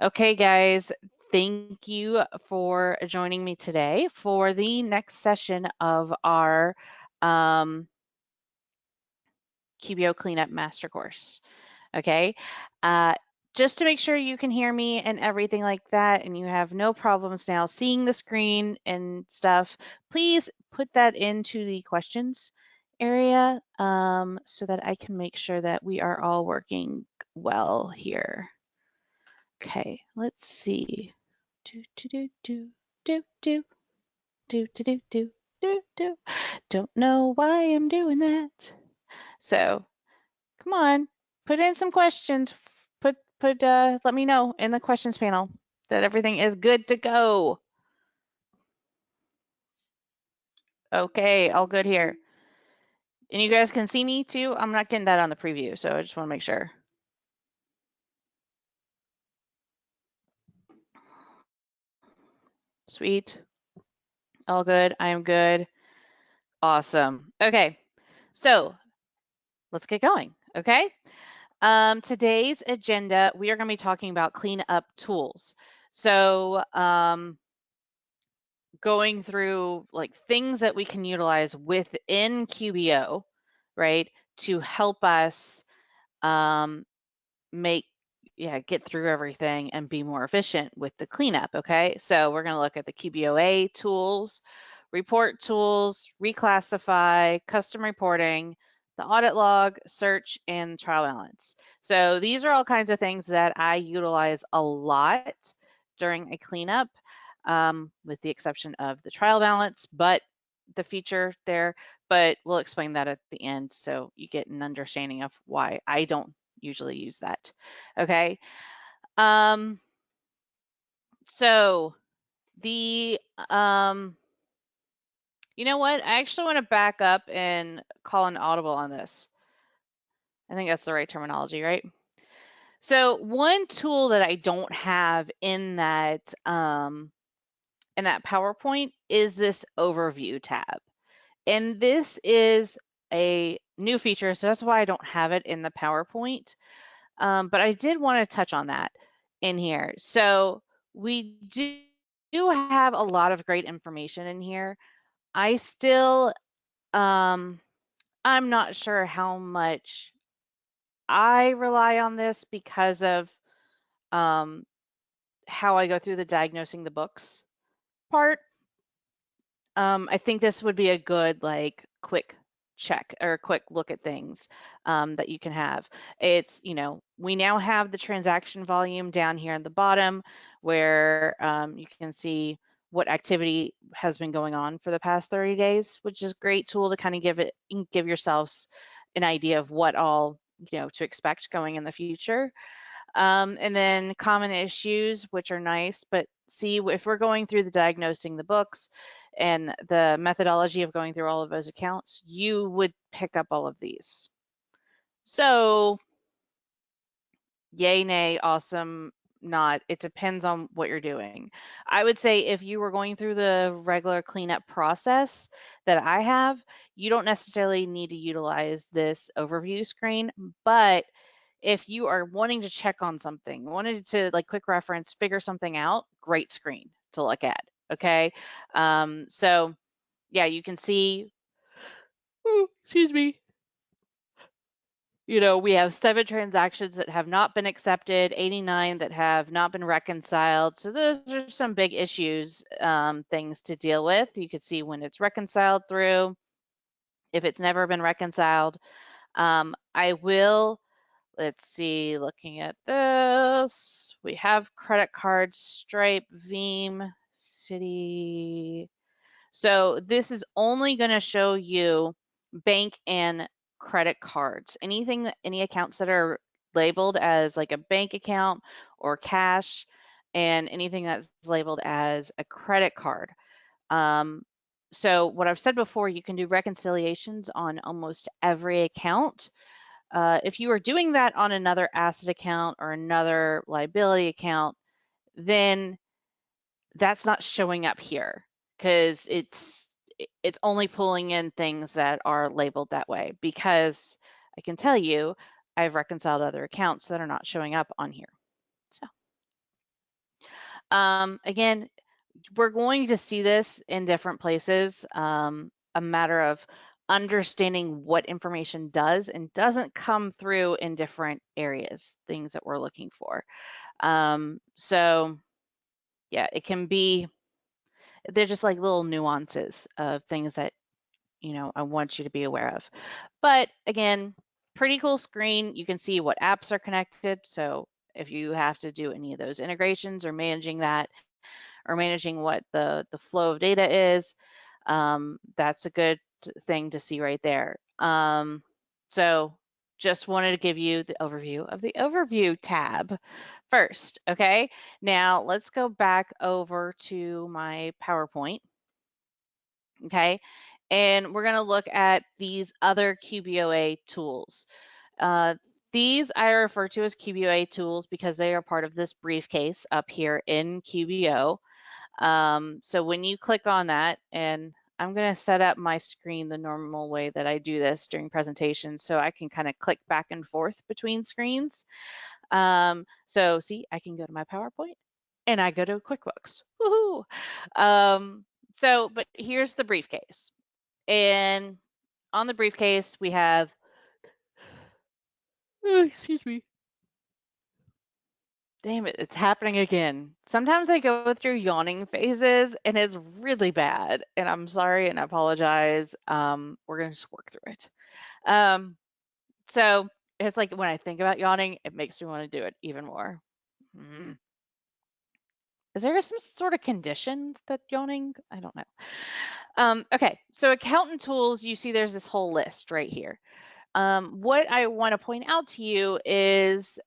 Okay, guys, thank you for joining me today for the next session of our um, QBO Cleanup Master Course. Okay, uh, just to make sure you can hear me and everything like that, and you have no problems now seeing the screen and stuff, please put that into the questions area so that I can make sure that we are all working well here. Okay, let's see. Do do do do do do do do do do do do. Don't know why I'm doing that. So come on, put in some questions. Let me know in the questions panel that everything is good to go. Okay, all good here. And you guys can see me too. I'm not getting that on the preview, so I just want to make sure. Sweet. All good. I am good. Awesome. Okay. So let's get going. Okay. Today's agenda, we are going to be talking about cleanup tools. So, going through like things that we can utilize within QBO, right, to help us um, make, get through everything and be more efficient with the cleanup. Okay, so we're going to look at the QBOA tools, report tools, reclassify, custom reporting, the audit log, search, and trial balance. So these are all kinds of things that I utilize a lot during a cleanup, with the exception of the trial balance, but the feature there, but we'll explain that at the end so you get an understanding of why I don't usually use that. Okay. Um, so the you know what? I actually want to back up and call an audible on this. I think that's the right terminology, right? So one tool that I don't have in that PowerPoint is this overview tab. And this is a new feature, so that's why I don't have it in the PowerPoint. But I did want to touch on that in here. So we do have a lot of great information in here. I still, I'm not sure how much I rely on this because of um, how I go through the diagnosing the books part. I think this would be a good, like, quick check or quick look at things that you can have. It's, we now have the transaction volume down here at the bottom where you can see what activity has been going on for the past 30 days, which is a great tool to kind of give yourselves an idea of what all, to expect going in the future. And then common issues, which are nice, but see if we're going through the diagnosing the books and the methodology of going through all of those accounts, you would pick up all of these. So, yay, nay, awesome, not. It depends on what you're doing. I would say if you were going through the regular cleanup process that I have, you don't necessarily need to utilize this overview screen, but if you are wanting to check on something, wanted to like quick reference, figure something out, great screen to look at. Okay. So yeah, you can see, excuse me, we have 7 transactions that have not been accepted, 89 that have not been reconciled. So those are some big issues, things to deal with. You could see when it's reconciled through, if it's never been reconciled. I will Let's see, looking at this, we have credit cards, Stripe, Veeam, Citi. So this is only going to show you bank and credit cards. Any accounts that are labeled as like a bank account or cash, and anything that's labeled as a credit card. Um, so what I've said before, you can do reconciliations on almost every account. If you are doing that on another asset account or another liability account, then that's not showing up here because it's only pulling in things that are labeled that way, because I can tell you I've reconciled other accounts that are not showing up on here. So Again, we're going to see this in different places. A matter of understanding what information does and doesn't come through in different areas, things that we're looking for. So yeah, it can be, they're just like little nuances of things that, I want you to be aware of. But again, pretty cool screen. You can see what apps are connected. So if you have to do any of those integrations or managing that, or managing what the flow of data is, that's a good thing to see right there. So just wanted to give you the overview of the overview tab first. Okay, now let's go back over to my PowerPoint. Okay, and we're going to look at these other QBOA tools. Uh, these I refer to as QBOA tools because they are part of this briefcase up here in QBO. So when you click on that, and I'm going to set up my screen the normal way that I do this during presentations so I can kind of click back and forth between screens. So see, I can go to my PowerPoint and I go to QuickBooks. Woohoo! But here's the briefcase. And on the briefcase, we have, oh, excuse me. Damn it, it's happening again. Sometimes I go through yawning phases and it's really bad. And I'm sorry and I apologize. We're going to just work through it. Um, so it's like when I think about yawning, it makes me want to do it even more. Mm. Is there some sort of condition that yawning? I don't know. Okay, so accountant tools, you see there's this whole list right here. What I want to point out to you is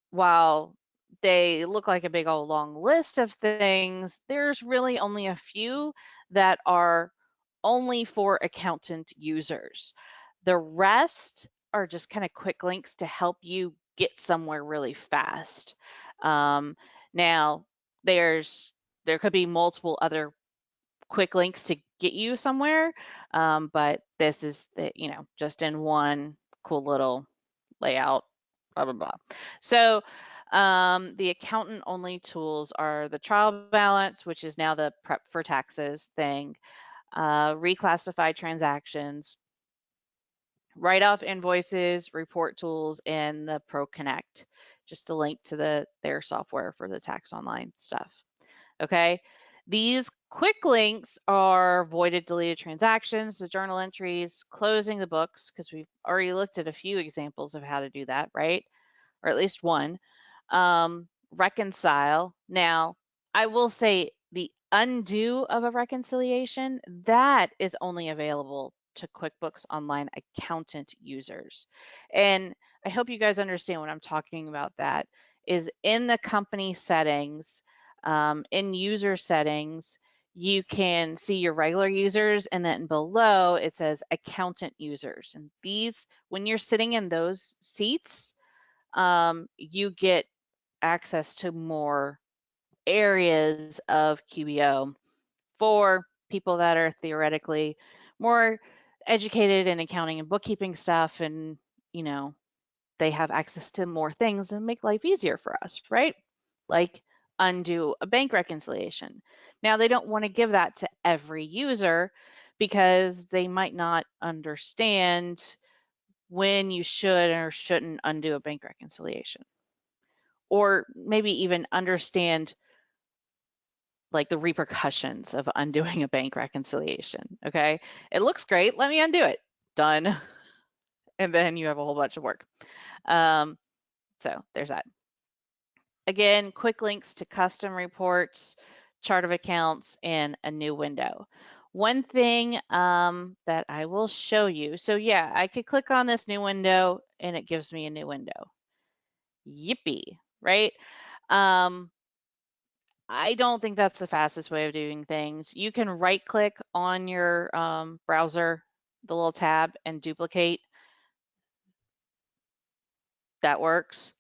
while they look like a big old long list of things, there's really only a few that are only for accountant users. The rest are just kind of quick links to help you get somewhere really fast. Now, there could be multiple other quick links to get you somewhere, but this is just in one cool little layout, blah blah blah. So the accountant only tools are the trial balance, which is now the prep for taxes thing, reclassify transactions, write off invoices, report tools, and the Pro Connect, just a link to their software for the tax online stuff. Okay. These quick links are voided deleted transactions, the journal entries, closing the books, because we've already looked at a few examples of how to do that, right? Or at least one. Reconcile. Now, I will say the undo of a reconciliation, that is only available to QuickBooks Online accountant users. And I hope you guys understand what I'm talking about. That is in the company settings, in user settings, you can see your regular users, and then below it says accountant users. And these, when you're sitting in those seats, you get access to more areas of QBO for people that are theoretically more educated in accounting and bookkeeping stuff, and they have access to more things and make life easier for us, right? Like undo a bank reconciliation. Now, they don't want to give that to every user because they might not understand when you should or shouldn't undo a bank reconciliation, or maybe even understand like the repercussions of undoing a bank reconciliation. Okay, it looks great, let me undo it. Done. And then you have a whole bunch of work. So there's that. Again, quick links to custom reports, chart of accounts, and a new window. One thing that I will show you, so yeah, I could click on this new window and it gives me a new window. Yippee, right? I don't think that's the fastest way of doing things. You can right click on your browser, the little tab, and duplicate. That works.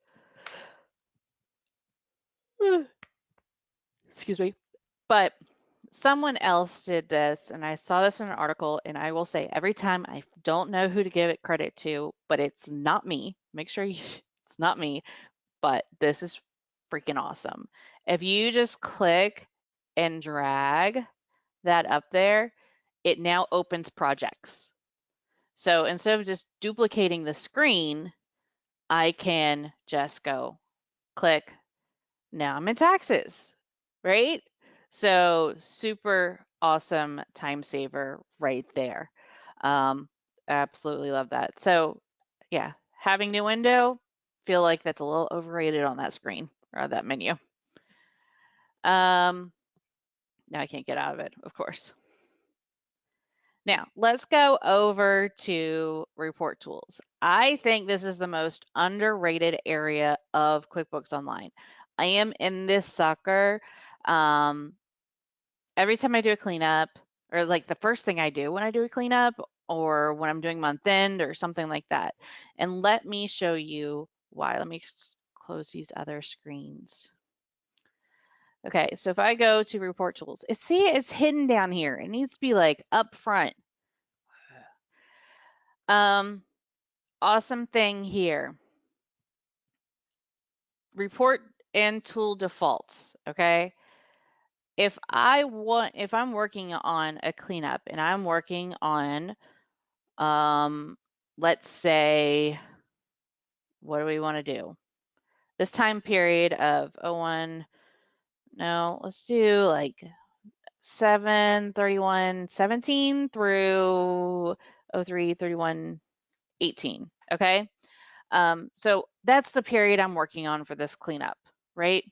Excuse me. But someone else did this, and I saw this in an article, and I will say every time I don't know who to give it credit to, but it's not me. Make sure it's not me, but this is freaking awesome. If you just click and drag that up there, it now opens projects. So instead of just duplicating the screen, I can just go click. Now I'm in taxes, right? So super awesome time saver right there. Absolutely love that. So yeah, having new window, feel like that's a little overrated on that screen or that menu. Now I can't get out of it, of course. Now, let's go over to report tools. I think this is the most underrated area of QuickBooks Online. I am in this sucker. Every time I do a cleanup, or like the first thing I do when I do a cleanup, or when I'm doing month end or something like that. And let me show you why. Let me close these other screens. Okay, so if I go to report tools, it's hidden down here. It needs to be like up front. Awesome thing here. Report and tool defaults, okay? If I'm working on a cleanup and I'm working on let's say, what do we want to do? This time period of 01, no, let's do like 7/31/17 through 03/31/18, okay? So that's the period I'm working on for this cleanup, right?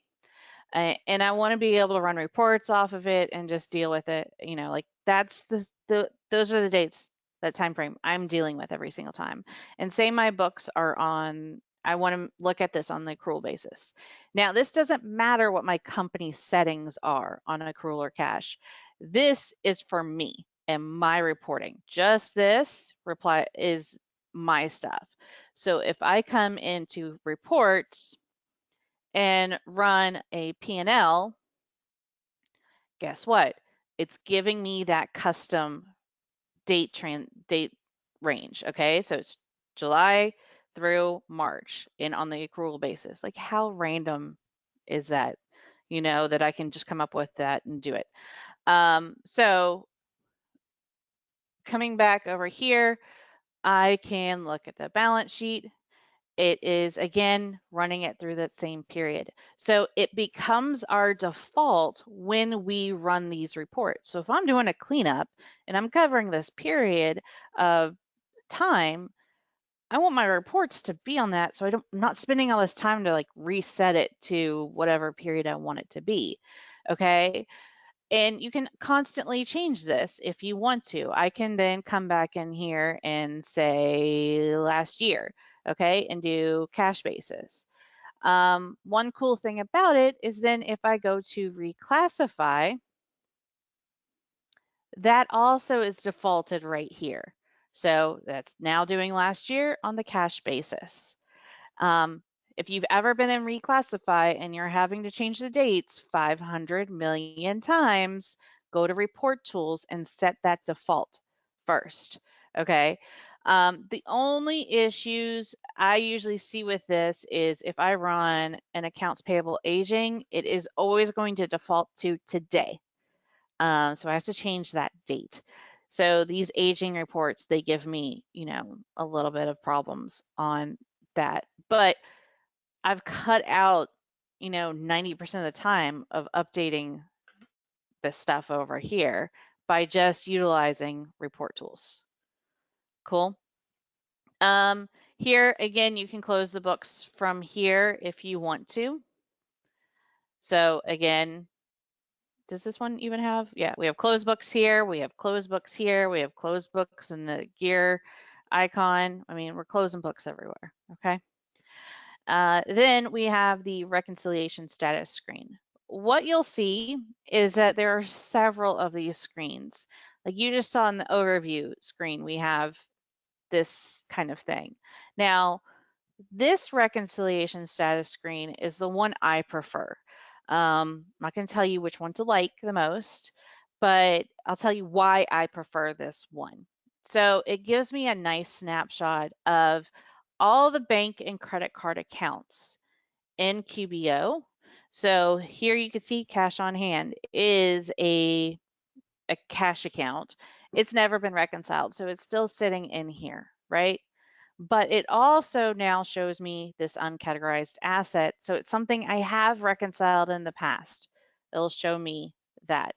And I want to be able to run reports off of it and just deal with it. You know, like that's those are the dates, that time frame I'm dealing with every single time. And say my books are on, I want to look at this on the accrual basis. Now, this doesn't matter what my company settings are on accrual or cash. This is for me and my reporting. Just this reply is my stuff. So if I come into reports and run a P&L, guess what? It's giving me that custom date range, okay? So it's July through March and on the accrual basis. Like how random is that? You know, that I can just come up with that and do it. So coming back over here, I can look at the balance sheet. It is again running it through that same period. So it becomes our default when we run these reports. So if I'm doing a cleanup and I'm covering this period of time, I want my reports to be on that so I'm not spending all this time to like reset it to whatever period I want it to be. Okay. And you can constantly change this if you want to. I can then come back in here and say last year, okay, and do cash basis. One cool thing about it is then if I go to reclassify, that also is defaulted right here. So that's now doing last year on the cash basis. Um, if you've ever been in reclassify and you're having to change the dates 500 million times, go to report tools and set that default first. Okay. The only issues I usually see with this is if I run an accounts payable aging, it is always going to default to today. So I have to change that date. So these aging reports, they give me, you know, a little bit of problems on that. But I've cut out, you know, 90% of the time of updating this stuff over here by just utilizing report tools. Cool. Here again, you can close the books from here if you want to. So again, does this one even have? Yeah, we have closed books here. We have closed books here. We have closed books in the gear icon. I mean, we're closing books everywhere. Okay. Then we have the reconciliation status screen. What you'll see is that there are several of these screens. Like you just saw in the overview screen, we have this kind of thing. Now, this reconciliation status screen is the one I prefer. I'm not going to tell you which one to like the most, but I'll tell you why I prefer this one. So it gives me a nice snapshot of all the bank and credit card accounts in QBO. So here you can see cash on hand is a cash account. It's never been reconciled, so it's still sitting in here, right? But it also now shows me this uncategorized asset. So it's something I have reconciled in the past. It'll show me that.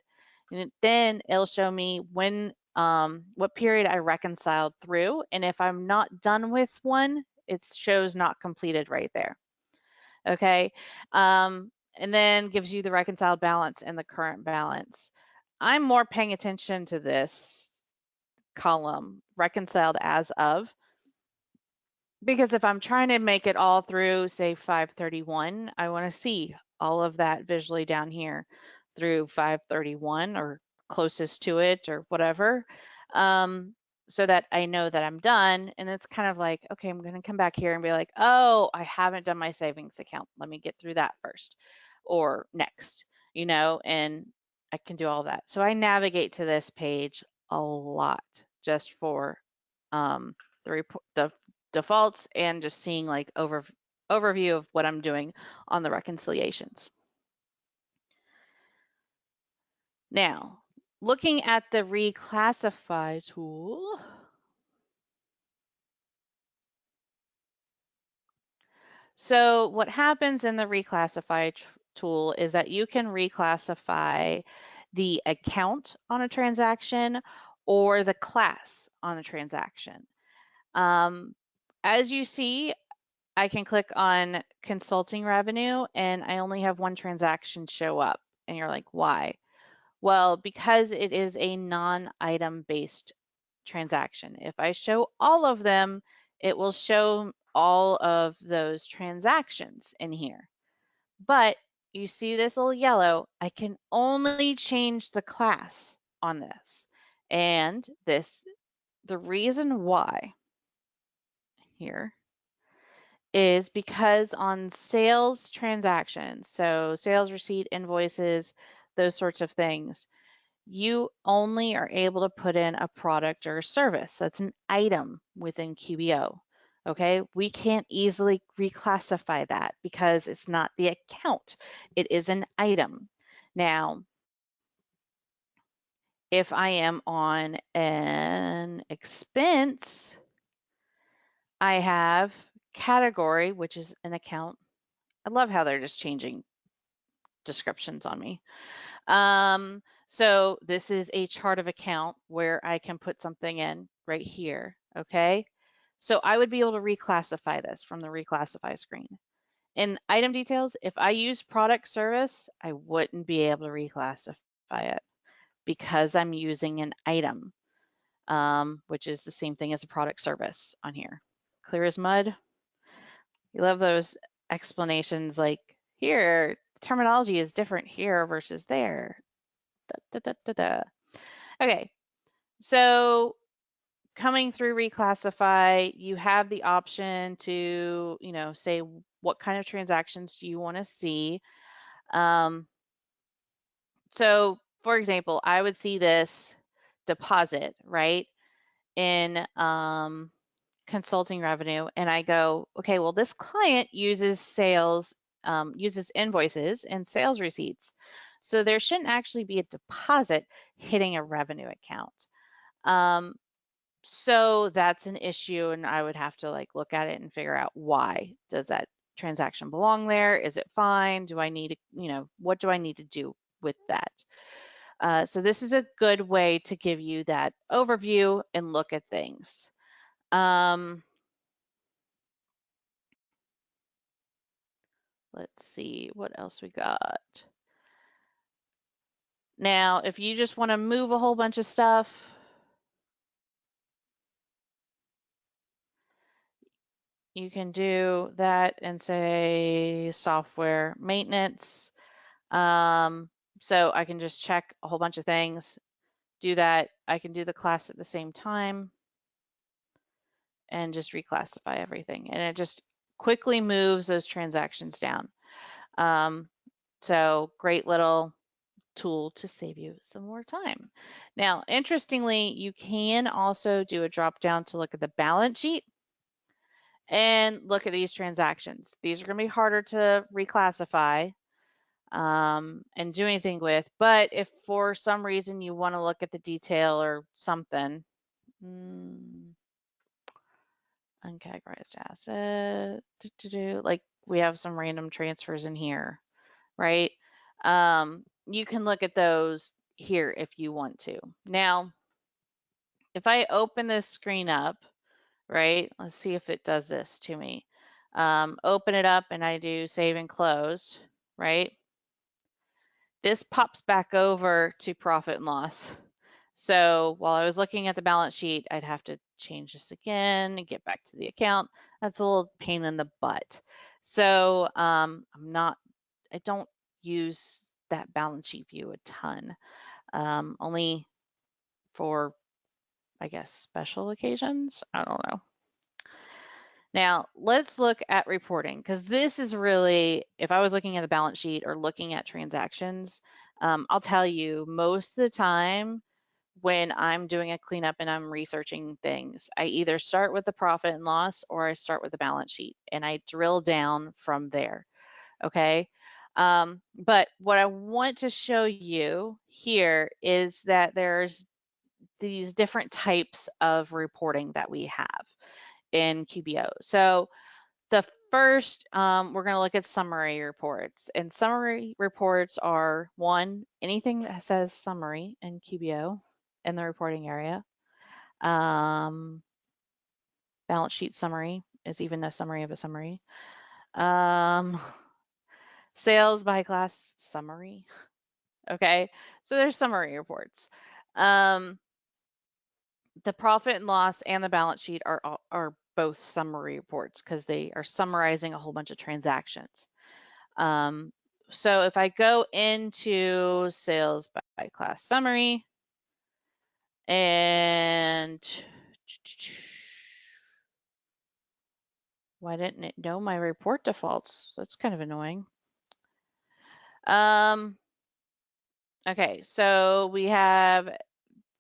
And then it'll show me when, what period I reconciled through. And if I'm not done with one, it shows not completed right there. Okay. And then gives you the reconciled balance and the current balance. I'm more paying attention to this column, reconciled as of, because if I'm trying to make it all through, say, 531, I want to see all of that visually down here through 531 or closest to it or whatever, so that I know that I'm done. And it's kind of like, okay, I'm going to come back here and be like, oh, I haven't done my savings account. Let me get through that first or next, and I can do all that. So I navigate to this page a lot just for the defaults and just seeing like overview of what I'm doing on the reconciliations. Now, looking at the reclassify tool, so what happens in the reclassify tool is that you can reclassify the account on a transaction or the class on a transaction. As you see, I can click on consulting revenue and I only have one transaction show up. And you're like, why? Well, because it is a non-item based transaction. If I show all of them, it will show all of those transactions in here. But you see this little yellow, I can only change the class on this. And the reason why here is because on sales transactions, so sales receipt, invoices, those sorts of things, you only are able to put in a product or a service. That's an item within QBO. Okay, we can't easily reclassify that because it's not the account, it is an item. Now, if I am on an expense, I have category, which is an account. I love how they're just changing descriptions on me. So this is a chart of account where I can put something in right here, okay? So I would be able to reclassify this from the reclassify screen. In item details, if I use product service, I wouldn't be able to reclassify it because I'm using an item, which is the same thing as a product service on here. Clear as mud? You love those explanations like here, terminology is different here versus there. Da, da, da, da. Okay, so coming through reclassify, you have the option to, say what kind of transactions do you want to see. So for example, I would see this deposit, right, in consulting revenue, and I go, okay, well, this client uses uses invoices and sales receipts. So there shouldn't actually be a deposit hitting a revenue account. So that's an issue, and I would have to like look at it and figure out why does that transaction belong there? Is it fine? Do I need to, what do I need to do with that? So this is a good way to give you that overview and look at things. Let's see what else we got. Now, if you just want to move a whole bunch of stuff, you can do that and say software maintenance. So I can just check a whole bunch of things, do that. I can do the class at the same time and just reclassify everything. And it just quickly moves those transactions down. So great little tool to save you some more time. Now, interestingly, you can also do a drop down to look at the balance sheet and look at these transactions. These are going to be harder to reclassify. and do anything with. But if for some reason you want to look at the detail or something, uncategorized asset, like we have some random transfers in here, right? You can look at those here if you want to. Now, if I open this screen up, right, let's see if it does this to me. Open it up and I do save and close, right? This pops back over to profit and loss. So while I was looking at the balance sheet, I'd have to change this again and get back to the account. That's a little pain in the butt. So I don't use that balance sheet view a ton, only for, I guess, special occasions. I don't know. Now, let's look at reporting, because this is really, if I was looking at the balance sheet or looking at transactions, I'll tell you, most of the time when I'm doing a cleanup and I'm researching things, I either start with the profit and loss or I start with the balance sheet and I drill down from there. Okay. But what I want to show you here is that there's these different types of reporting that we have in QBO. So the first, we're going to look at summary reports. And summary reports are, one, anything that says summary in QBO in the reporting area. Balance sheet summary is even a summary of a summary. Sales by class summary. Okay, so there's summary reports. The profit and loss and the balance sheet are both summary reports because they are summarizing a whole bunch of transactions. So if I go into sales by class summary and why didn't it know my report defaults? That's kind of annoying. Okay, so we have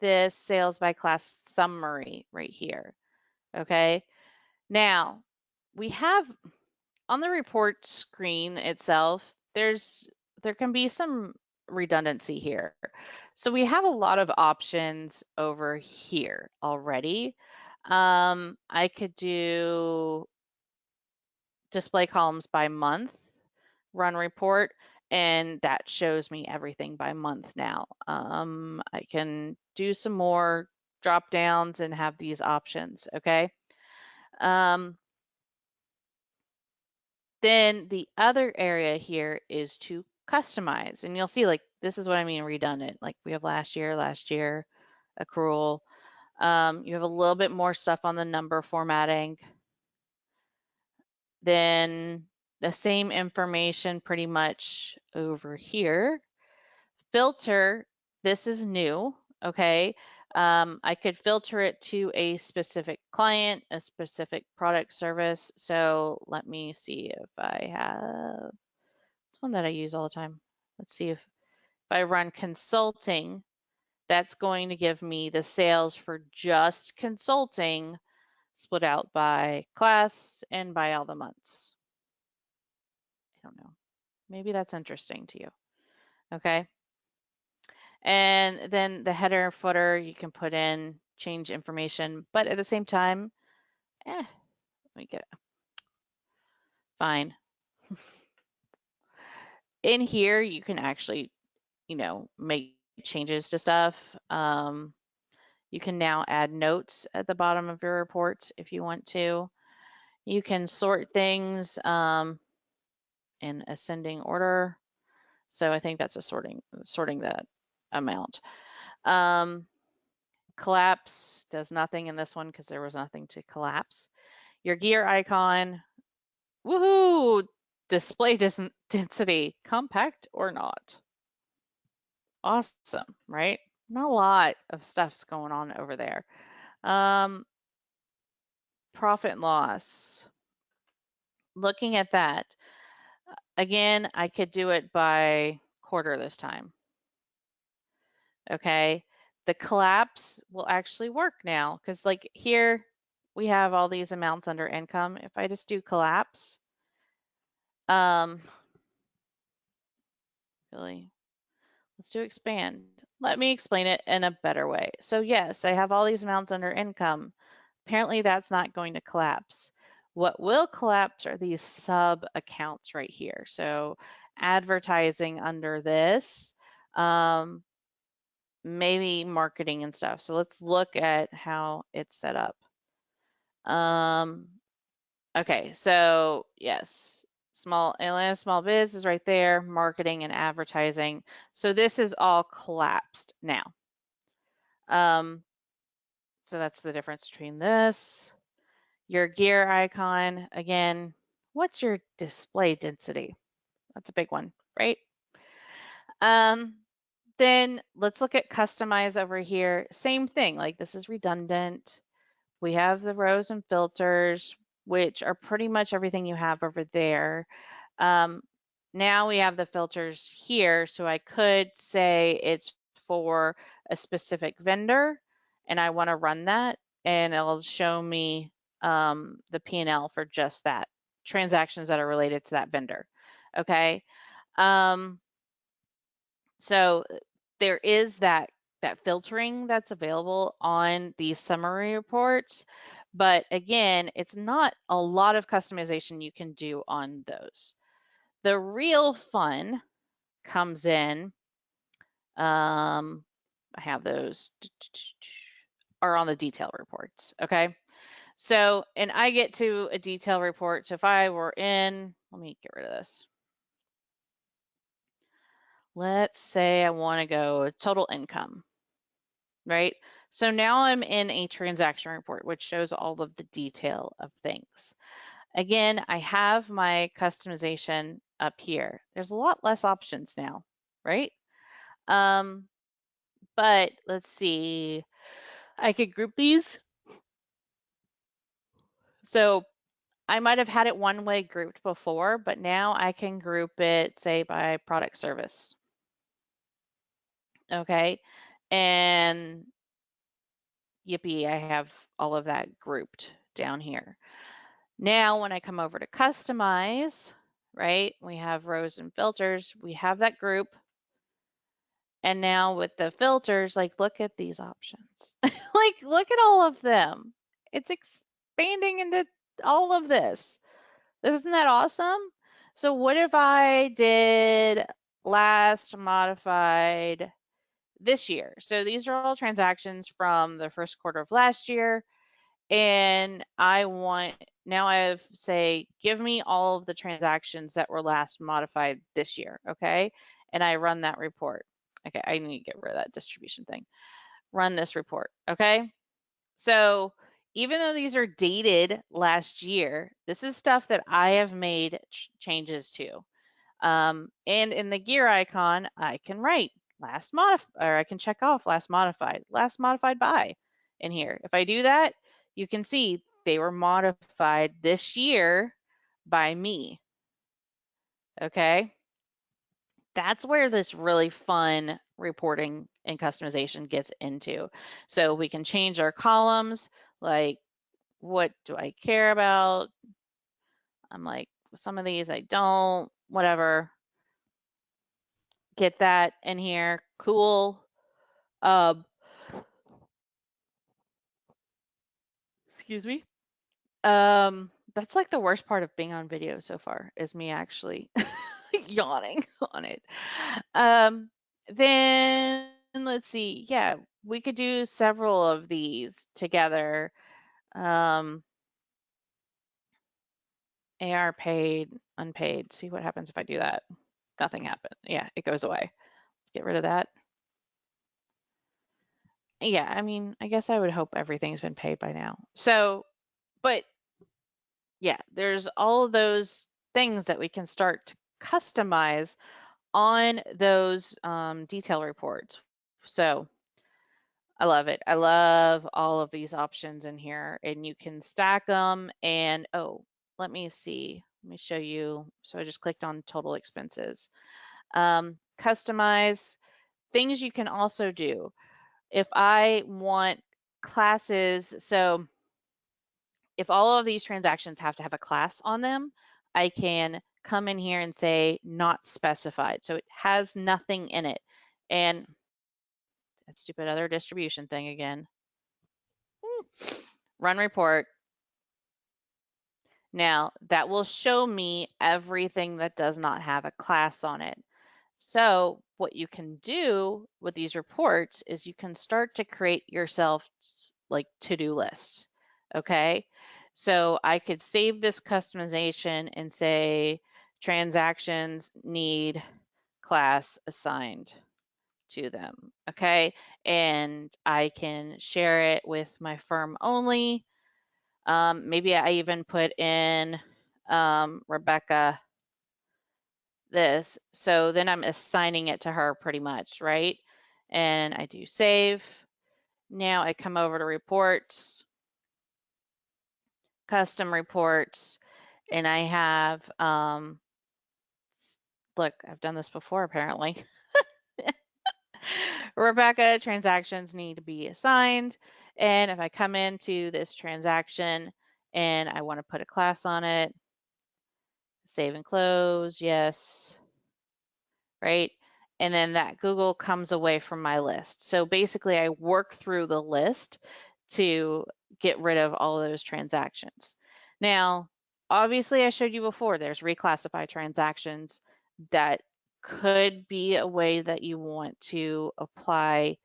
this sales by class summary right here. Okay, now we have on the report screen itself, there can be some redundancy here. So we have a lot of options over here already. I could do display columns by month, run report, and that shows me everything by month now. I can do some more drop downs and have these options, okay? Then the other area here is to customize. And you'll see, like, this is what I mean redundant. Like we have last year, accrual. You have a little bit more stuff on the number formatting. Then the same information pretty much over here. Filter, this is new, okay? I could filter it to a specific client, a specific product service. So let me see if I have, it's one that I use all the time. Let's see if I run consulting, that's going to give me the sales for just consulting split out by class and by all the months. I don't know. Maybe that's interesting to you. Okay. And then the header and footer, you can put in, change information, but at the same time, let me get it. Fine. In here, you can actually, make changes to stuff. You can now add notes at the bottom of your report if you want to. You can sort things in ascending order. So I think that's a sorting that amount. Collapse does nothing in this one because there was nothing to collapse. Your gear icon, woohoo! Display density, compact or not. Awesome, right? Not a lot of stuff's going on over there. Profit and loss. Looking at that, again, I could do it by quarter this time. Okay, the collapse will actually work now because like here we have all these amounts under income. If I just do collapse, Really? Let's do expand. Let me explain it in a better way. So yes, I have all these amounts under income. Apparently that's not going to collapse. What will collapse are these sub accounts right here. So advertising under this, um, maybe marketing and stuff. So let's look at how it's set up. Um, okay, so yes, Atlanta small biz is right there, marketing and advertising. So this is all collapsed now. Um, so that's the difference between this. Your gear icon, again, what's your display density? That's a big one, right? Um, then let's look at customize over here. Same thing, like this is redundant. We have the rows and filters, which are pretty much everything you have over there. Um, now we have the filters here, so I could say it's for a specific vendor, and I want to run that, and it'll show me the P&L for just that, transactions that are related to that vendor. Okay. Um, so there is that filtering that's available on these summary reports, but again, it's not a lot of customization you can do on those. The real fun comes in, I have those are on the detail reports, okay? So, and I get to a detail report. So if I were in, let me get rid of this. Let's say I want to go total income, right? So now I'm in a transaction report, which shows all of the detail of things. Again, I have my customization up here. There's a lot less options now, right? Um, but let's see. I could group these. So I might have had it one way grouped before, but now I can group it, say, by product service. Okay. And yippee, I have all of that grouped down here. Now, when I come over to customize, right, we have rows and filters, we have that group. And now with the filters, like, look at these options. Like, look at all of them. It's expanding into all of this. Isn't that awesome? So what if I did last modified this year? So these are all transactions from the first quarter of last year. And I want, now I have, say, give me all of the transactions that were last modified this year, okay? And I run that report. Okay, I need to get rid of that distribution thing. Run this report, okay? So even though these are dated last year, this is stuff that I have made changes to. And in the gear icon, I can write last or I can check off last modified by in here. If I do that, you can see they were modified this year by me. Okay. That's where this really fun reporting and customization gets into. So we can change our columns, like what do I care about? I'm like, some of these I don't, whatever. Get that in here. Cool. Um, excuse me. That's like the worst part of being on video so far is me actually yawning on it. Um, then let's see. Yeah, we could do several of these together. Um, AR paid, unpaid. See what happens if I do that. Nothing happened. Yeah, it goes away. Let's get rid of that. Yeah, I mean, I guess I would hope everything's been paid by now. So, but yeah, there's all of those things that we can start to customize on those detail reports. So I love it. I love all of these options in here, and you can stack them. And oh, let me see. Let me show you. So I just clicked on total expenses. Customize things you can also do. If I want classes, so if all of these transactions have to have a class on them, I can come in here and say not specified. So it has nothing in it. And that stupid other distribution thing again. Run report. Now that will show me everything that does not have a class on it. So what you can do with these reports is you can start to create yourself like to-do lists. Okay. So I could save this customization and say transactions need class assigned to them. Okay. And I can share it with my firm only. Maybe I even put in Rebecca this. So then I'm assigning it to her pretty much, right? And I do save. Now I come over to reports, custom reports, and I have, look, I've done this before apparently. Rebecca transactions need to be assigned. And if I come into this transaction and I want to put a class on it, save and close, yes, right? And then that Google comes away from my list. So basically I work through the list to get rid of all of those transactions. Now, obviously I showed you before, there's reclassify transactions. That could be a way that you want to apply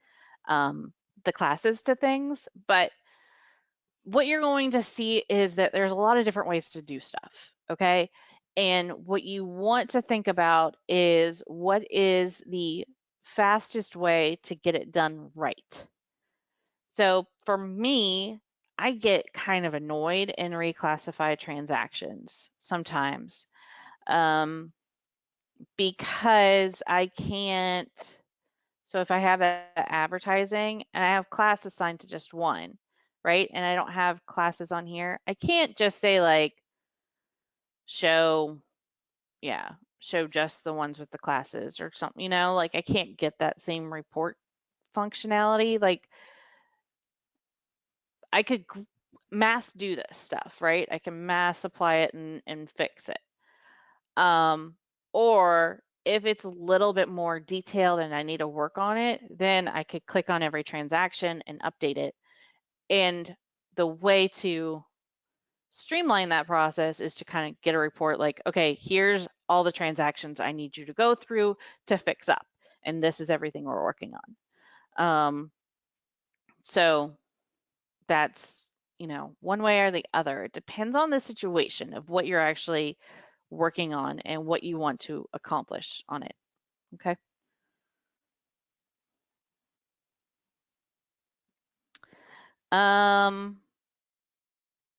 the classes to things, but what you're going to see is that there's a lot of different ways to do stuff, okay? And what you want to think about is what is the fastest way to get it done right. So for me, I get kind of annoyed in reclassified transactions sometimes because I can't. So if I have advertising and I have class assigned to just one, right? And I don't have classes on here, I can't just say like show, yeah, show just the ones with the classes or something, like I can't get that same report functionality. Like I could mass do this stuff, right? I can mass apply it and fix it. Or if it's a little bit more detailed and I need to work on it, then I could click on every transaction and update it. And the way to streamline that process is to kind of get a report like, okay, here's all the transactions I need you to go through to fix up. And this is everything we're working on. So that's, one way or the other. It depends on the situation of what you're actually working on and what you want to accomplish on it. Okay.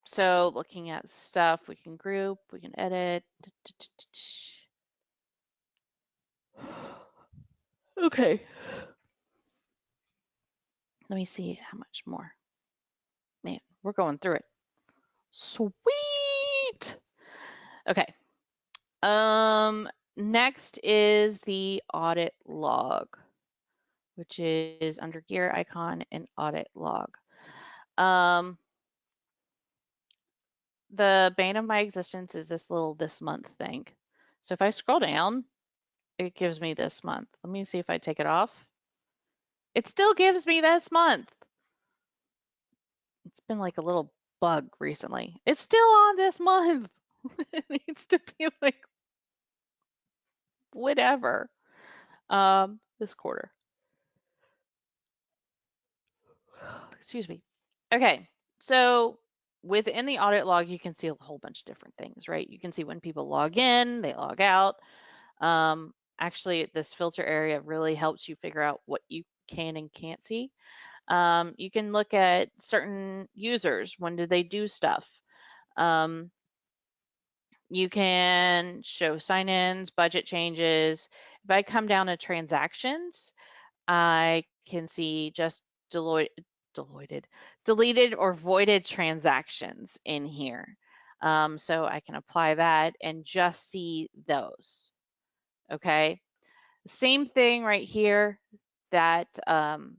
So looking at stuff, we can group, we can edit. Okay. Let me see how much more. Man, we're going through it. Sweet. Okay. Next is the audit log, which is under gear icon and audit log. The bane of my existence is this month thing. So if I scroll down, it gives me this month. Let me see if I take it off. It still gives me this month. It's been like a little bug recently. It's still on this month. It needs to be like whatever. This quarter. Excuse me. Okay. So within the audit log, you can see a whole bunch of different things, right? You can see when people log in, they log out. Actually, this filter area really helps you figure out what you can and can't see. You can look at certain users. When did they do stuff? You can show sign-ins, budget changes. If I come down to transactions, I can see just deleted or voided transactions in here. So I can apply that and just see those. Okay. Same thing right here, that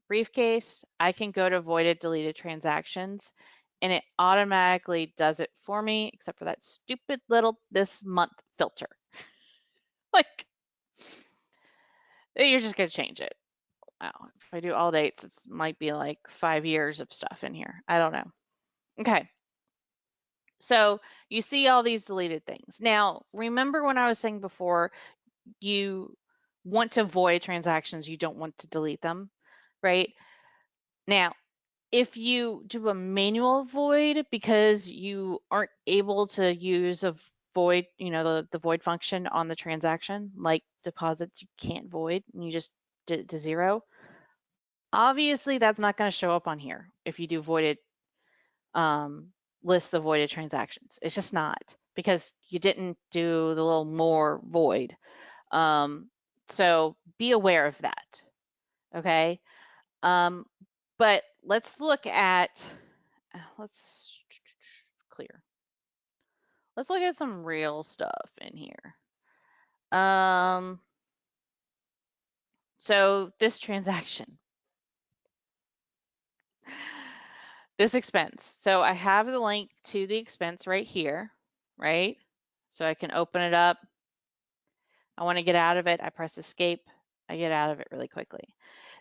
briefcase, I can go to voided deleted transactions and it automatically does it for me, except for that stupid little this month filter. Like, you're just going to change it. Wow. If I do all dates, it might be like 5 years of stuff in here. I don't know. Okay. So you see all these deleted things. Now, remember when I was saying before, you want to void transactions, you don't want to delete them, right? Now, if you do a manual void because you aren't able to use a void, the void function on the transaction, like deposits you can't void, and you just did it to zero, obviously that's not going to show up on here if you do voided um, list the voided transactions. It's just not because you didn't do the little more void. Um, so be aware of that. Okay. Um, but let's look at, let's clear. Let's look at some real stuff in here. So this transaction, this expense. So I have the link to the expense right here, right? So I can open it up. I want to get out of it. I press escape. I get out of it really quickly.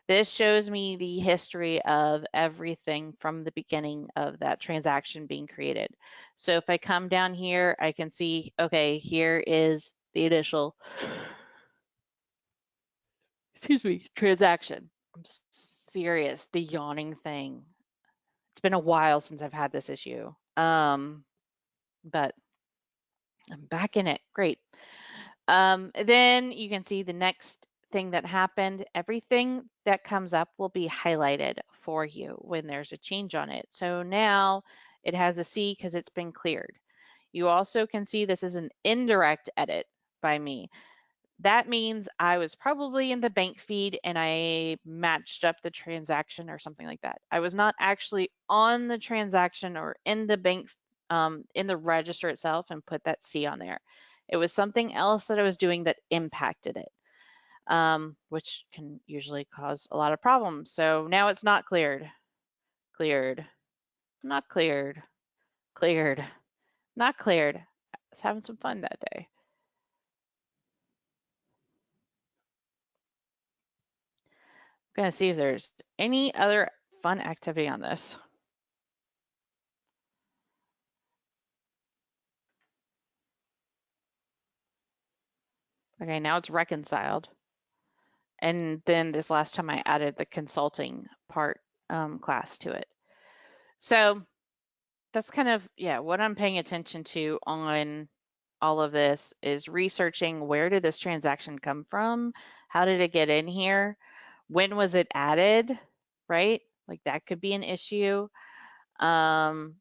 This shows me the history of everything from the beginning of that transaction being created. So if I come down here, I can see, okay, here is the initial, excuse me, transaction. I'm serious, the yawning thing. It's been a while since I've had this issue. But I'm back in it. Great. Then you can see the next thing that happened. Everything that comes up will be highlighted for you when there's a change on it. So now it has a C because it's been cleared. You also can see this is an indirect edit by me. That means I was probably in the bank feed and I matched up the transaction or something like that. I was not actually on the transaction or in the bank, in the register itself and put that C on there. It was something else that I was doing that impacted it, which can usually cause a lot of problems. So now it's not cleared, cleared, not cleared, cleared, not cleared. I was having some fun that day. I'm gonna see if there's any other fun activity on this. Okay, now it's reconciled. And then this last time I added the consulting part class to it. So that's kind of, yeah, what I'm paying attention to on all of this is researching where did this transaction come from? How did it get in here? When was it added? Right? Like that could be an issue. Um,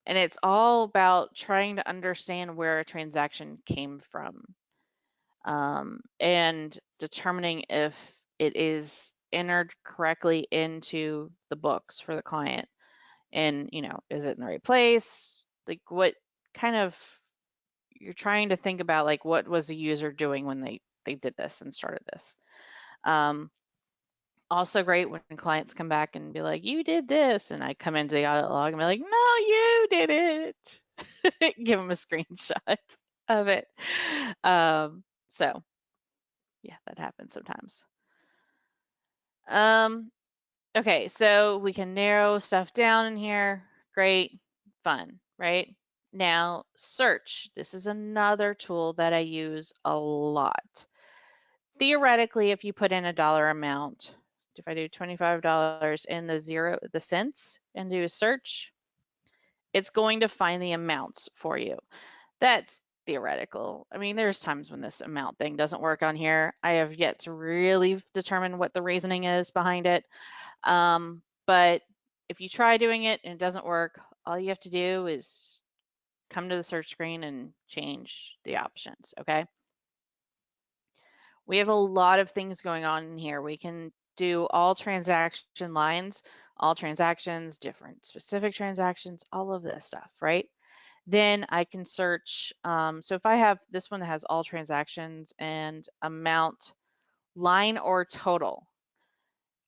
and it's all about trying to understand where a transaction came from, and determining if it is entered correctly into the books for the client. And, is it in the right place? Like what kind of, you're trying to think about like what was the user doing when they did this and started this. Um, Also great when clients come back and be like, you did this. And I come into the audit log and be like, no, you did it. Give them a screenshot of it. So yeah, that happens sometimes. Okay, so we can narrow stuff down in here. Great, fun, right? Now, search. This is another tool that I use a lot. Theoretically, if you put in a dollar amount, if I do $25 in the cents and do a search, it's going to find the amounts for you. That's theoretical. I mean, there's times when this amount thing doesn't work on here. I have yet to really determine what the reasoning is behind it. But if you try doing it and it doesn't work, all you have to do is come to the search screen and change the options, okay? We have a lot of things going on in here. We can do all transaction lines, all transactions, different specific transactions, all of this stuff, right? Then I can search. So if I have this one that has all transactions and amount, line or total,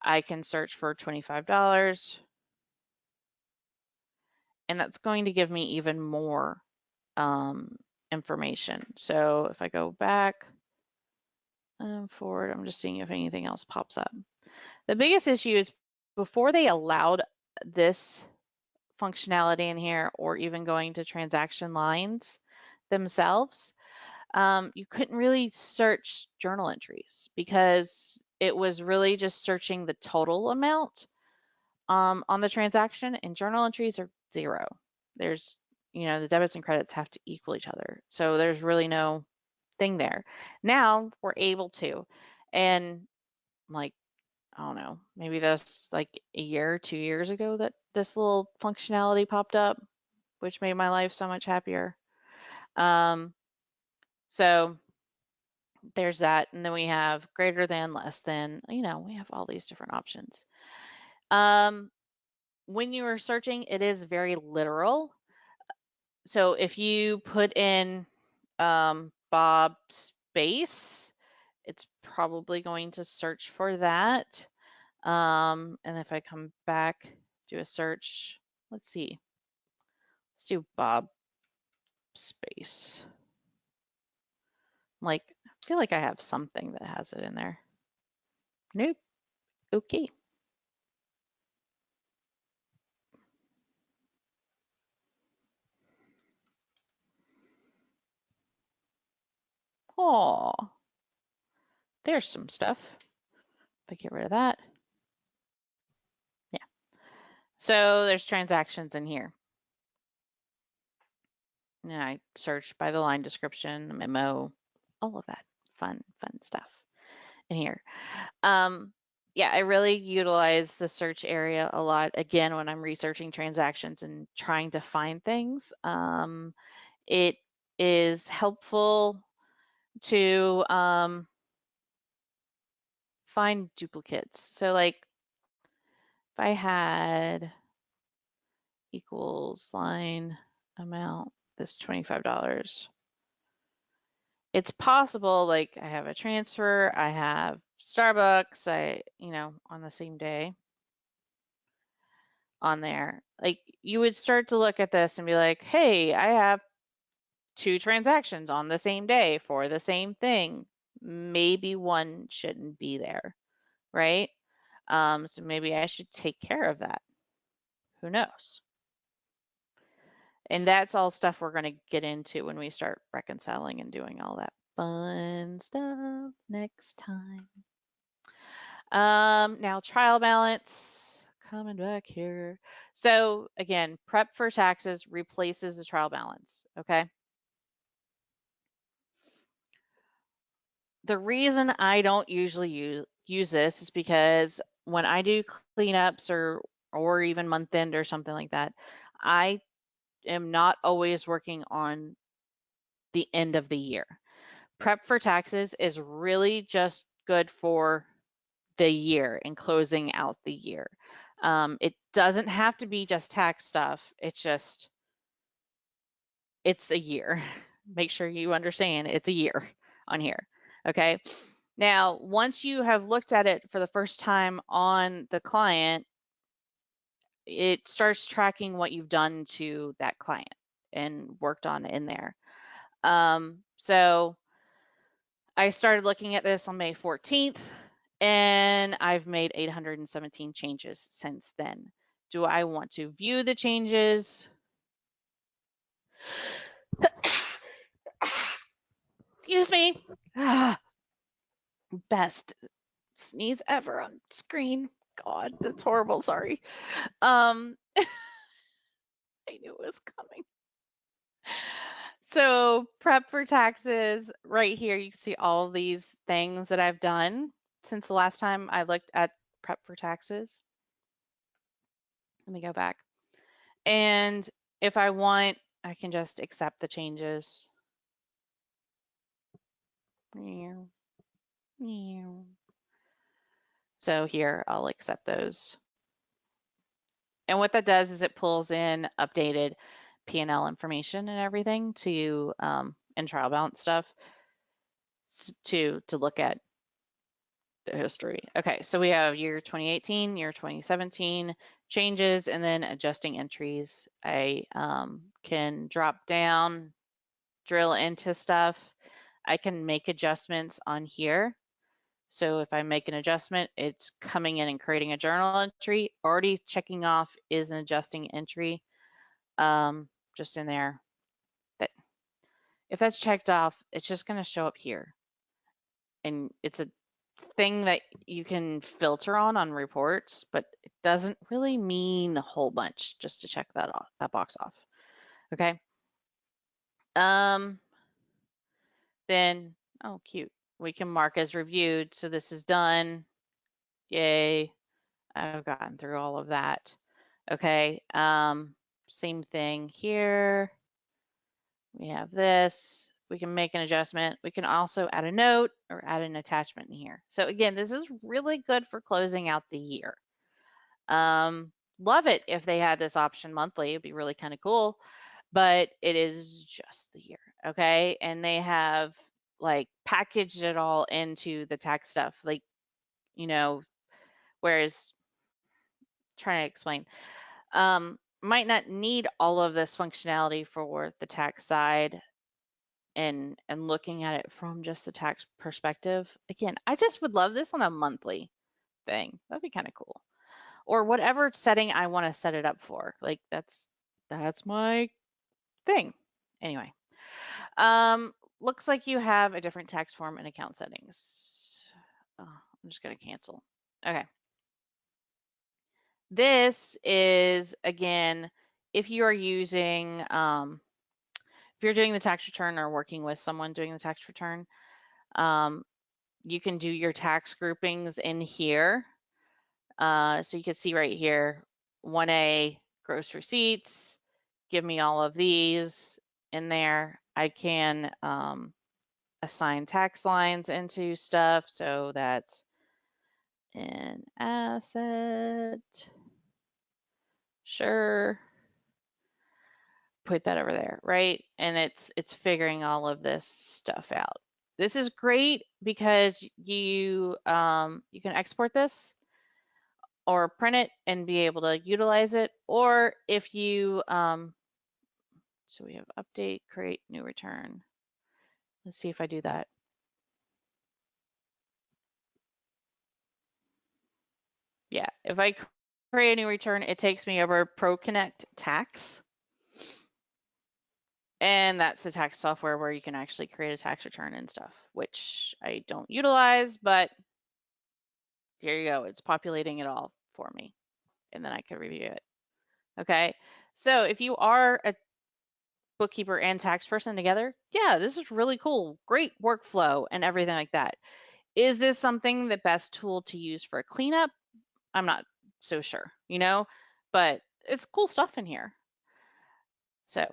I can search for $25, and that's going to give me even more information. So if I go back, forward. I'm just seeing if anything else pops up. The biggest issue is before they allowed this functionality in here or even going to transaction lines themselves, you couldn't really search journal entries because it was really just searching the total amount on the transaction, and journal entries are zero. There's, the debits and credits have to equal each other. So there's really no thing there. Now we're able to. And like, I don't know, maybe that's like a year or 2 years ago that this little functionality popped up, which made my life so much happier. So there's that. And then we have greater than, less than, we have all these different options. When you are searching, it is very literal. So if you put in Bob space, it's probably going to search for that. And if I come back, do a search, let's see. Let's do Bob space. Like, I feel like I have something that has it in there. Nope. Okay. Oh, there's some stuff. If I get rid of that. Yeah. So there's transactions in here. And I search by the line description, the memo, all of that fun stuff in here. Yeah, I really utilize the search area a lot. Again, when I'm researching transactions and trying to find things, it is helpful to find duplicates. So like if I had equals line amount, this $25, it's possible, like I have a transfer, I have Starbucks, on the same day on there. Like you would start to look at this and be like, hey, I have 2 transactions on the same day for the same thing. Maybe one shouldn't be there, right? So maybe I should take care of that. Who knows? And that's all stuff we're going to get into when we start reconciling and doing all that fun stuff next time. Now trial balance, coming back here. So again, prep for taxes replaces the trial balance, okay? The reason I don't usually use this is because when I do cleanups or even month end or something like that, I am not always working on the end of the year. Prep for taxes is really just good for the year and closing out the year. It doesn't have to be just tax stuff. It's a year. Make sure you understand it's a year on here. Okay. Now, once you have looked at it for the first time on the client, it starts tracking what you've done to that client and worked on in there. So I started looking at this on May 14th, and I've made 817 changes since then. Do I want to view the changes? Excuse me. Best sneeze ever on screen. God, that's horrible. Sorry. I knew it was coming. So prep for taxes right here. You can see all these things that I've done since the last time I looked at prep for taxes. Let me go back. And if I want, I can just accept the changes. So here, I'll accept those. And what that does is it pulls in updated P&L information and everything to and trial balance stuff to look at the history. Okay, so we have year 2018, year 2017 changes, and then adjusting entries. I can drop down, drill into stuff. I can make adjustments on here. So if I make an adjustment, it's coming in and creating a journal entry. Already checking off is an adjusting entry, just in there. That if that's checked off, it's just going to show up here, and it's a thing that you can filter on reports, but it doesn't really mean a whole bunch just to check that box off. Okay. Um, then, oh, cute. We can mark as reviewed. So this is done. Yay. I've gotten through all of that. Okay. Same thing here. We have this. We can make an adjustment. We can also add a note or add an attachment in here. So again, this is really good for closing out the year. Love it if they had this option monthly. It'd be really kind of cool, but it is just the year. Okay. And they have like packaged it all into the tax stuff. Like, you know, whereas trying to explain, might not need all of this functionality for the tax side and looking at it from just the tax perspective. Again, I just would love this on a monthly thing. That'd be kind of cool. Or whatever setting I want to set it up for. Like that's my thing. Anyway, looks like you have a different tax form and account settings. Oh, I'm just gonna cancel. Okay. This is again, if you are using, if you're doing the tax return or working with someone doing the tax return, you can do your tax groupings in here. So you can see right here, 1A, gross receipts, give me all of these in there. I can assign tax lines into stuff. So that's an asset. Sure. Put that over there, right? And it's figuring all of this stuff out. This is great because you you can export this or print it and be able to utilize it. Or if you, so we have update, create, new return. Let's see if I do that. Yeah, if I create a new return, it takes me over ProConnect Tax. And that's the tax software where you can actually create a tax return and stuff, which I don't utilize, but here you go. It's populating it all for me. And then I can review it. Okay. So if you are a bookkeeper and tax person together, yeah, this is really cool. Great workflow and everything like that. Is this something the best tool to use for a cleanup? I'm not so sure, but it's cool stuff in here. So,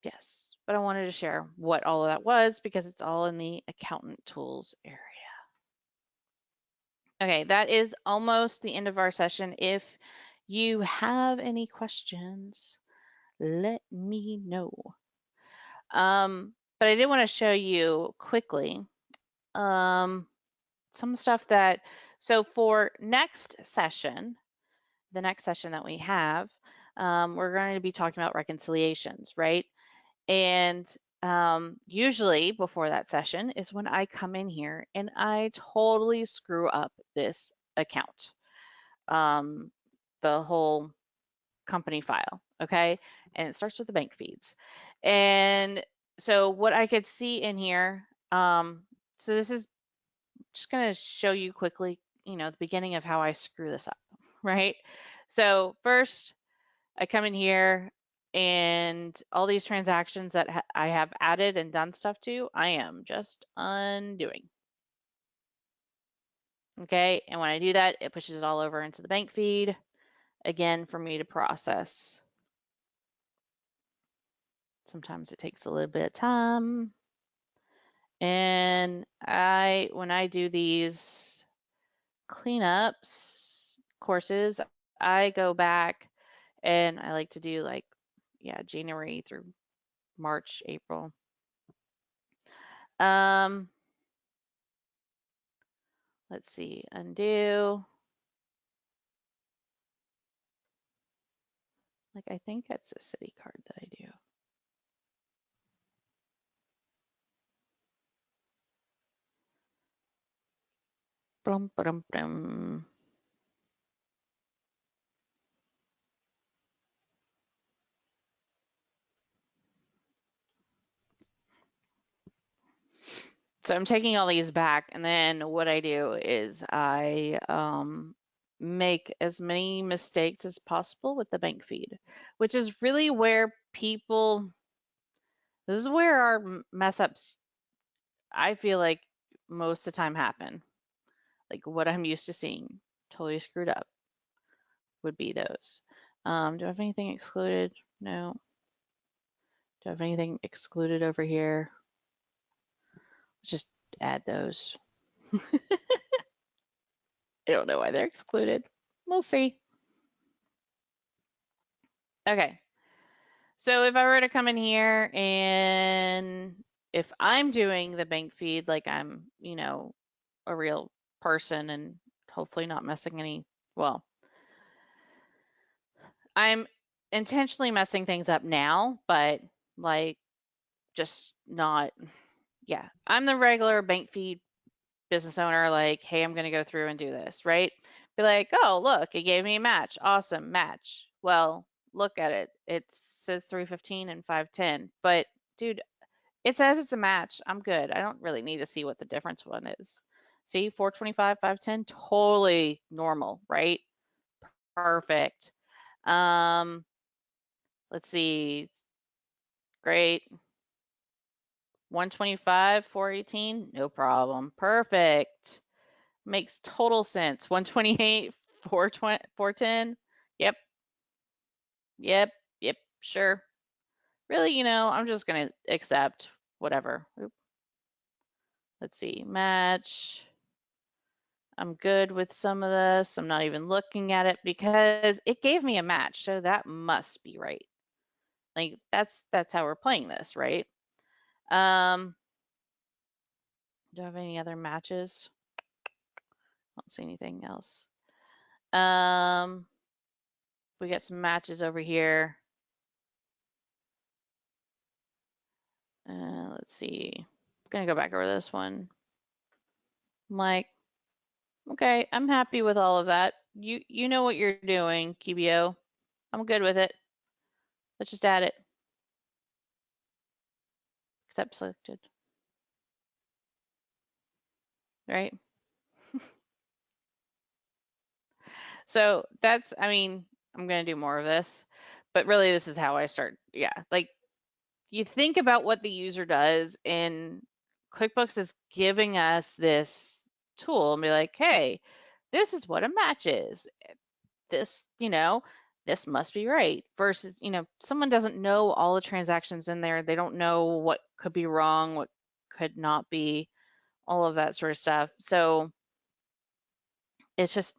yes, but I wanted to share what all of that was because it's all in the accountant tools area. Okay, that is almost the end of our session. If you have any questions, let me know. But I did want to show you quickly some stuff that, so for next session, the next session that we have, we're going to be talking about reconciliations, right? And usually before that session is when I come in here and I totally screw up this account, the whole company file, okay? And it starts with the bank feeds. And so what I could see in here, so this is just going to show you quickly, the beginning of how I screw this up, right? So first, I come in here and all these transactions that I have added and done stuff to, I am just undoing. Okay, and when I do that, it pushes it all over into the bank feed, again, for me to process. Sometimes it takes a little bit of time. And when I do these cleanups courses, I go back and I like to do like, yeah, January through March, April. Let's see, undo. Like, I think that's a city card that I do. Brum, brum, brum. So I'm taking all these back, and then what I do is I make as many mistakes as possible with the bank feed, which is really where people, this is where our mess ups, I feel like most of the time happen. Like what I'm used to seeing, totally screwed up would be those. Do I have anything excluded? No. Do I have anything excluded over here? Let's just add those. I don't know why they're excluded. We'll see. Okay. So if I were to come in here and if I'm doing the bank feed like I'm, a real person and hopefully not messing any, well, I'm intentionally messing things up now, but like just not, yeah. I'm the regular bank feed business owner, like, hey, I'm going to go through and do this, right? Be like, oh, look, it gave me a match. Awesome, match. Well, look at it. It says 315 and 510. But, dude, it says it's a match. I'm good. I don't really need to see what the difference one is. See, 425, 510, totally normal, right? Perfect. Um, let's see. Great. 125, 418, no problem. Perfect. Makes total sense. 128, 420, 410. Yep. Yep. Yep. Sure. Really, I'm just going to accept whatever. Oop. Let's see. Match. I'm good with some of this. I'm not even looking at it because it gave me a match. So that must be right. Like that's how we're playing this, right? Um, do I have any other matches? I don't see anything else. We got some matches over here. Let's see. I'm gonna go back over this one. I'm like, okay, I'm happy with all of that. You know what you're doing, QBO. I'm good with it. Let's just add it. Accept selected. Right? So that's, I mean, I'm gonna do more of this, but really this is how I start. Yeah, like you think about what the user does, and QuickBooks is giving us this tool and be like, hey, this is what a match is. This, this must be right. Versus, someone doesn't know all the transactions in there. They don't know what could be wrong, what could not be, all of that sort of stuff. So it's just,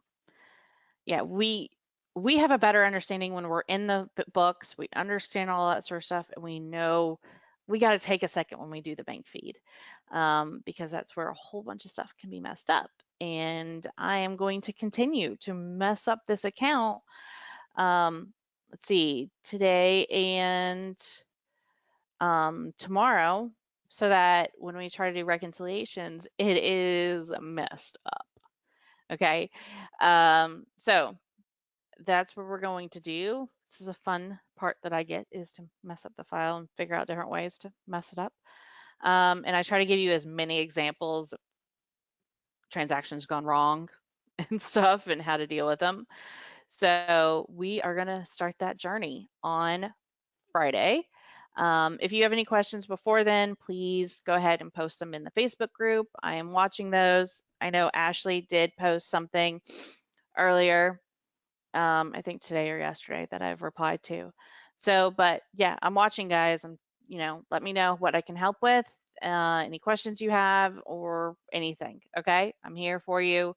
yeah, we have a better understanding when we're in the books. We understand all that sort of stuff, and we know we got to take a second when we do the bank feed, because that's where a whole bunch of stuff can be messed up. And I am going to continue to mess up this account. Let's see, today and tomorrow, so that when we try to do reconciliations, it is messed up. Okay, so that's what we're going to do. This is a fun part that I get, is to mess up the file and figure out different ways to mess it up. And I try to give you as many examples of transactions gone wrong and stuff and how to deal with them. So we are going to start that journey on Friday. If you have any questions before then, please go ahead and post them in the Facebook group. I am watching those. I know Ashley did post something earlier, I think today or yesterday, that I've replied to. So, but yeah, I'm watching, guys. Let me know what I can help with, any questions you have or anything. Okay, I'm here for you.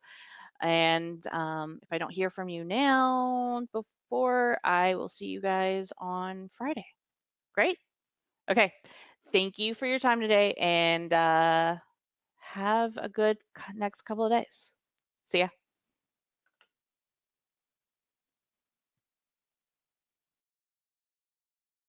And if I don't hear from you now before, I will see you guys on Friday. Great. Okay. Thank you for your time today, and have a good next couple of days. See ya.